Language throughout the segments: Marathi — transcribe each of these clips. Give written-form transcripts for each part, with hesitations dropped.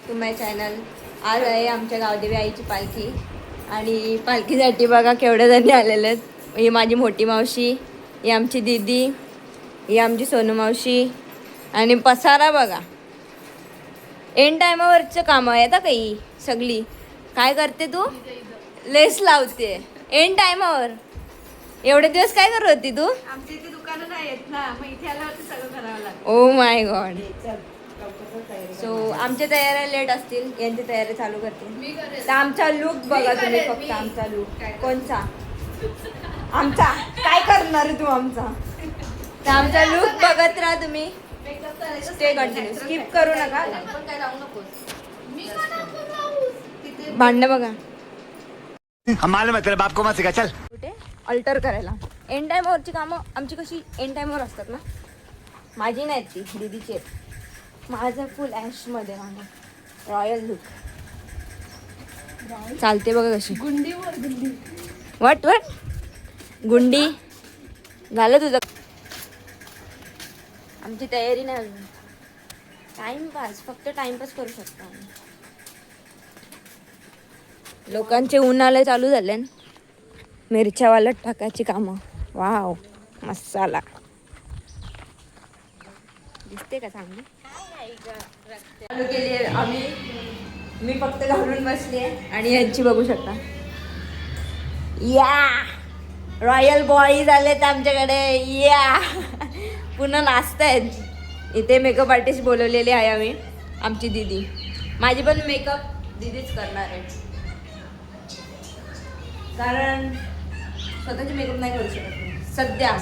To my channel. आज आहे आमच्या गावदेवी आईची पालखी आणि पालखीसाठी बघा केवढ्या जणी आलेले आहेत. ही माझी मोठी मावशी, ही आमची दीदी, ही आमची सोनू मावशी आणि पसारा बघा. एन टायमावरचं कामं आहेत का काही सगळी. काय करते तू? लेस लावते एन टायमावर. एवढे दिवस काय करत होती तू? आमच्या इथे दुकानं नाही आहेत ना, मग इथे आल्यावरती सगळं करावं लागतं. Oh my God. सो आमच्या तयाऱ्या लेट असतील, यांची तयारी चालू करतील. तर आमचा लुक बघा तुम्ही फक्त. आमचा लुक कोणचा? आमचा काय करणार तू आमचा? तर आमचा लुक बघत राहा तुम्ही. स्टे कंटिन्यू, स्किप करू नका. भांडणं बघा बाप को मत सिखा चल. कुठे अल्टर करायला एन टायमावरची कामं आमची कशी एन टायमावर असतात ना. माझी नाहीत ती, दीदीची आहेत. माझं फुल ॲशमध्ये माझं रॉयल लुक चालते बघा कशी. वट गुंडी झालं तुझं. आमची तयारी नाही अजून. टाइमपास, फक्त टाइमपास करू शकतो आम्ही. लोकांचे उन्हाळे चालू झाले. मिरच्या वालत टाकायची कामं. वाव मसाला दिसते का चांगली. चालू केली आम्ही. मी फक्त घालून बसली आहे आणि यांची बघू शकता. या रॉयल बॉईज आलेत आमच्याकडे. या पुन्हा नाचतायत. इथे मेकअप आर्टिस्ट बोलवलेली आहे आम्ही. आमची दीदी. माझी पण मेकअप दीदीच करणार आहे, कारण स्वतःची मेकअप नाही करू शकत मी सध्या.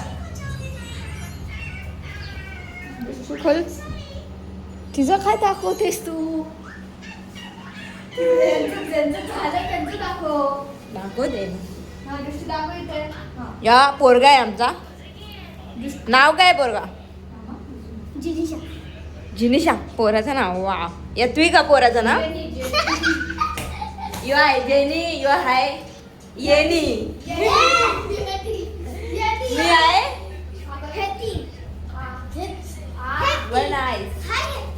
तिचं काय दाखवतेस तू? दाखवते या. पोरगा आहे आमचा. नाव काय पोरगा? जिनिशा पोराचं नाव. वा येतवी का पोराचं नाव? यू आहे जेनी, यू हाय येनी, मी आहे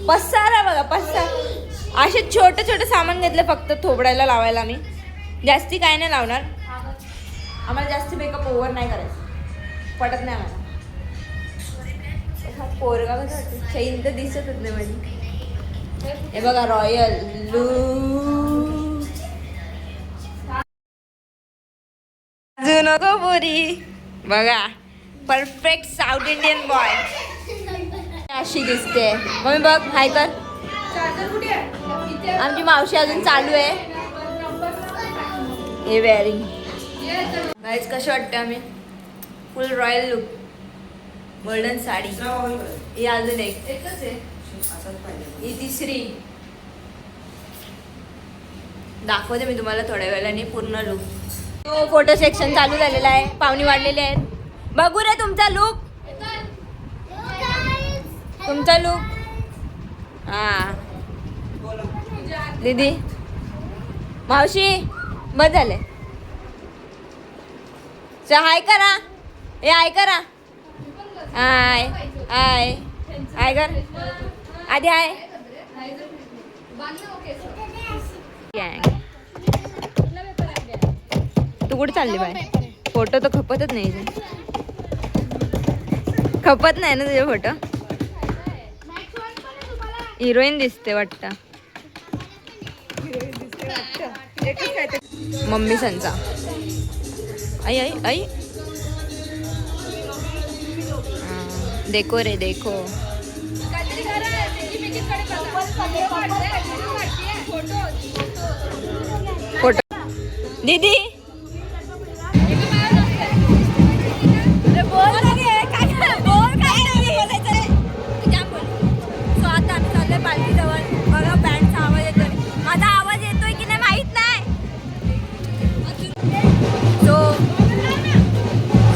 पसारा बघा. पसारा असे छोटे छोटे सामान घेतले फक्त थोबडायला लावायला. मी जास्ती काय नाही लावणार. आम्हाला जास्त मेकअप ओव्हर नाही करायचं, पटत नाही आम्हाला. पोरगा कसं चैन तर दिसतच नाही माझी. हे बघा रॉयल लूक. अजून नको पुरी बघा. परफेक्ट साऊथ इंडियन बॉय अशी दिसते. मम्मी बघ हाय कर. आमची मावशी अजून चालू आहे. हे वेअरिंग गाईज कसे वाटते आम्ही. Full royal look. Golden sari. ही अजून एकच आहे. ही तिसरी. दाखवते मी तुम्हाला थोड्या वेळाने पूर्ण लुक. तो फोटो सेक्शन चालू झालेला आहे. पाहुणी वाढलेले आहेत. बघू रे तुमचा लुक. तुमचा लुक. हा दीदी मावशी बस झाले. हाय करा. हे हाय करा. हाय हाय हाय कर आधी. हाय तू कुठे चालली बाय? फोटो तर खपतच नाही. खपत नाही ना तुझे फोटो. हिरोईन दिसते वाटतं. मम्मी संचा. आई आई आई. देखो रे देखो. फोटो दीदी पालखी जवळ बघा. बँडचा आवाज येतोय. माझा आवाज येतोय की नाही माहित नाही. सो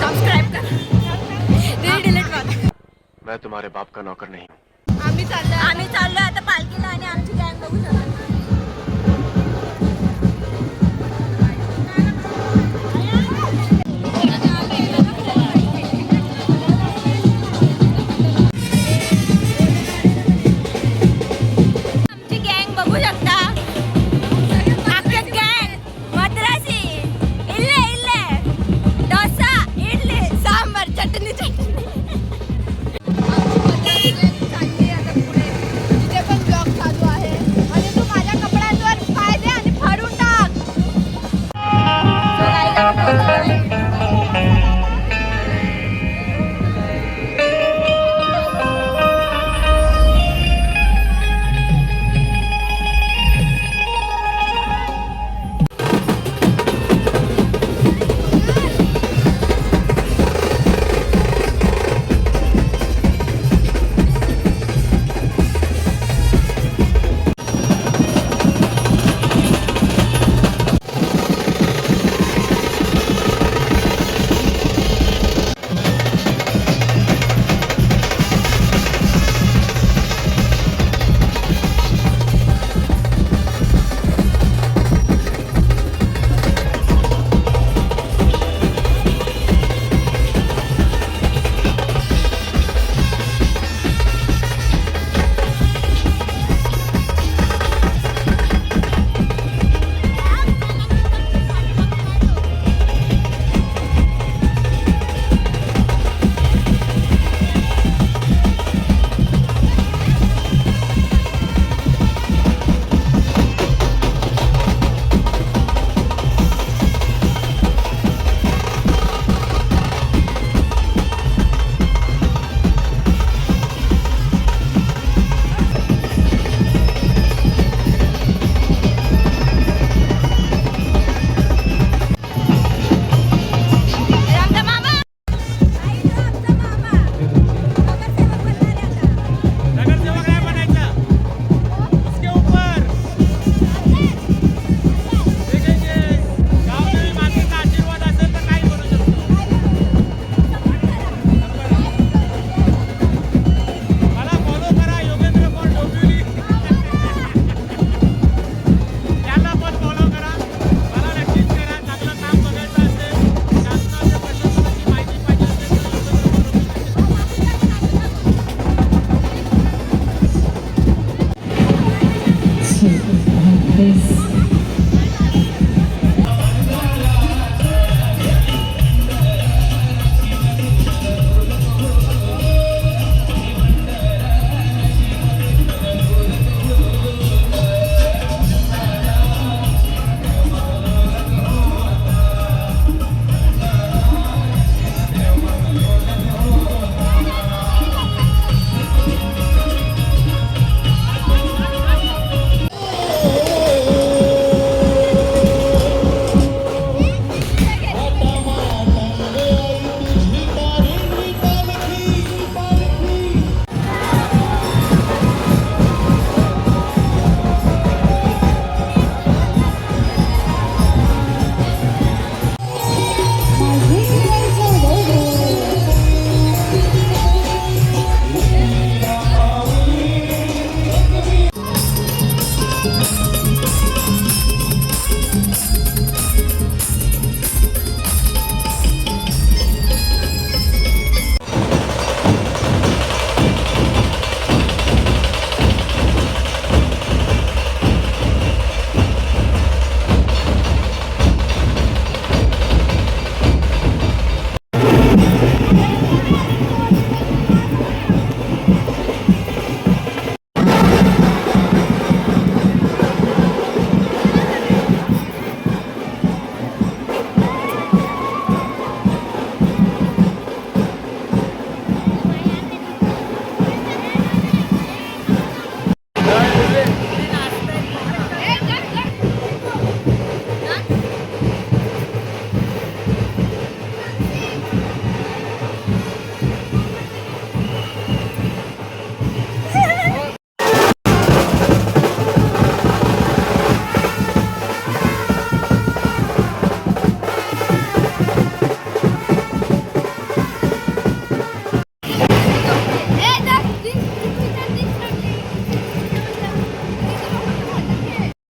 सबस्क्राईब करा. डिलीट करा. मैं तुम्हारे बाप का नौकर नहीं. आम्ही चाललोय आता पालखीला आणि आमची गँग बघू शकता. आमची गँग बघू शकता.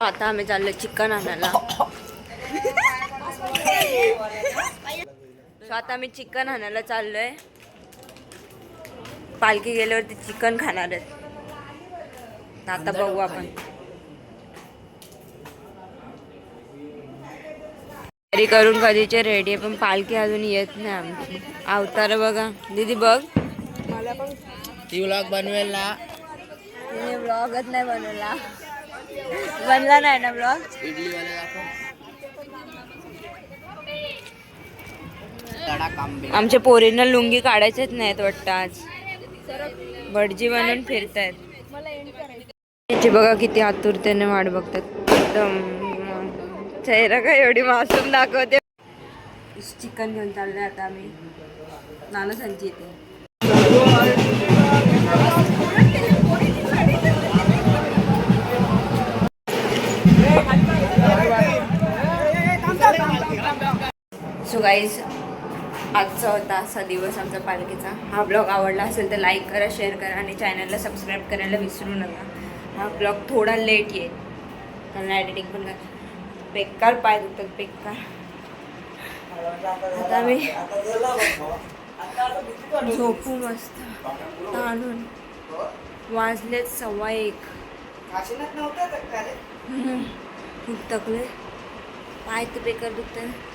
आता आम्ही चाललो चिकन आणायला. आता आम्ही चिकन आणायला चाललोय. पालखी गेल्यावरती चिकन खाणार आहेत. आता बघू आपण. तरी करून कधीचे रेडी आहे पण पालखी अजून येत नाही आमची. अवतार बघा दीदी बघ. ती व्लॉग बनवेल ना. तिने ब्लॉगच नाही बनवला. बनला नाही ना ब्लॉग. इडली वाले आमच्या पोरींना लुंगी काढायचेच नाहीत वाटतं आज. भटजी बनवून फिरतायत. याची बघा किती आतुरतेने वाट बघतात. एकदम चेहरा काय एवढी मासूम दाखवते. चिकन घेऊन चाललोय आता आम्ही. नाना सांची येते. सो गाईज आजचा होता असा दिवस आमचा पालखीचा. हा ब्लॉग आवडला असेल तर लाईक करा, शेअर करा आणि चॅनलला सबस्क्राईब करायला विसरू नका. हा ब्लॉग थोडा लेट येईल त्यांना एडिटिंग पण करा. बेकार पाय दुखतात बेकार. आता मी झोपू मस्त ताणून. वाजलेत 1:15. खूप थकले. पाय तर बेकार दुखतात.